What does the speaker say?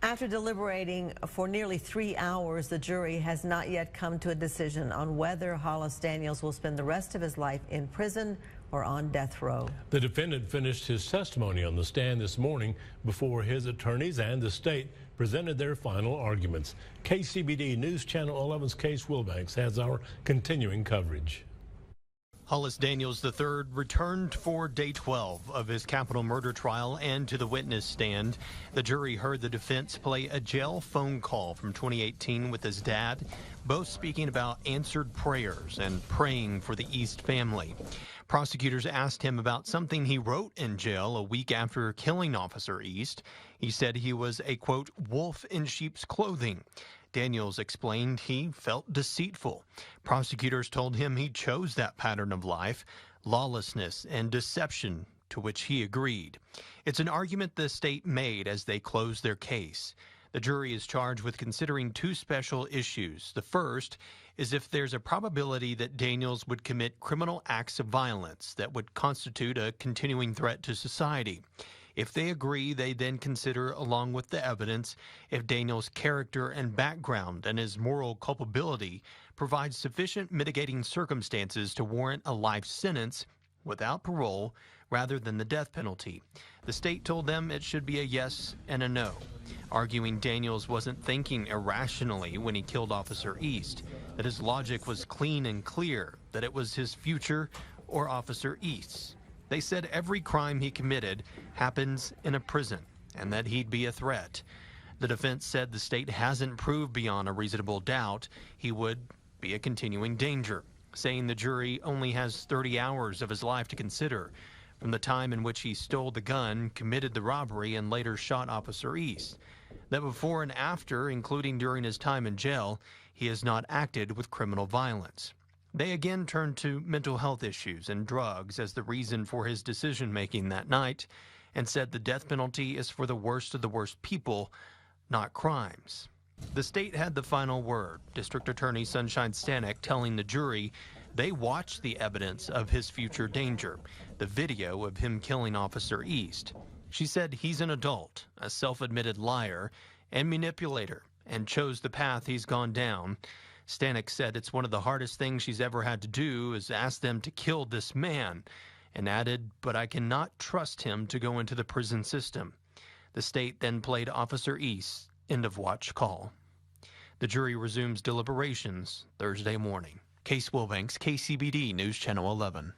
After deliberating for nearly 3 hours, the jury has not yet come to a decision on whether Hollis Daniels will spend the rest of his life in prison or on death row. The defendant finished his testimony on the stand this morning before his attorneys and the state presented their final arguments. KCBD News Channel 11's Case Wilbanks has our continuing coverage. Hollis Daniels III returned for day 12 of his capital murder trial and to the witness stand. The jury heard the defense play a jail phone call from 2018 with his dad, both speaking about answered prayers and praying for the East family. Prosecutors asked him about something he wrote in jail a week after killing Officer East. He said he was a, quote, wolf in sheep's clothing. Daniels explained he felt deceitful. Prosecutors told him he chose that pattern of life, lawlessness and deception, to which he agreed. It's an argument the state made as they closed their case. The jury is charged with considering two special issues. The first is if there's a probability that Daniels would commit criminal acts of violence that would constitute a continuing threat to society. If they agree, they then consider, along with the evidence, if Daniels' character and background and his moral culpability provide sufficient mitigating circumstances to warrant a life sentence without parole rather than the death penalty. The state told them it should be a yes and a no, arguing Daniels wasn't thinking irrationally when he killed Officer East, that his logic was clean and clear, that it was his future or Officer East's. They said every crime he committed happens in a prison and that he'd be a threat. The defense said the state hasn't proved beyond a reasonable doubt he would be a continuing danger, saying the jury only has 30 hours of his life to consider, from the time in which he stole the gun, committed the robbery, and later shot Officer East. That before and after, including during his time in jail, he has not acted with criminal violence. They again turned to mental health issues and drugs as the reason for his decision-making that night and said the death penalty is for the worst of the worst people, not crimes. The state had the final word, District Attorney Sunshine Stanek telling the jury they watched the evidence of his future danger, the video of him killing Officer East. She said he's an adult, a self-admitted liar and manipulator, and chose the path he's gone down. Stanek said it's one of the hardest things she's ever had to do is ask them to kill this man, and added, but I cannot trust him to go into the prison system. The state then played Officer East's end-of-watch call. The jury resumes deliberations Thursday morning. Case Wilbanks, KCBD News Channel 11.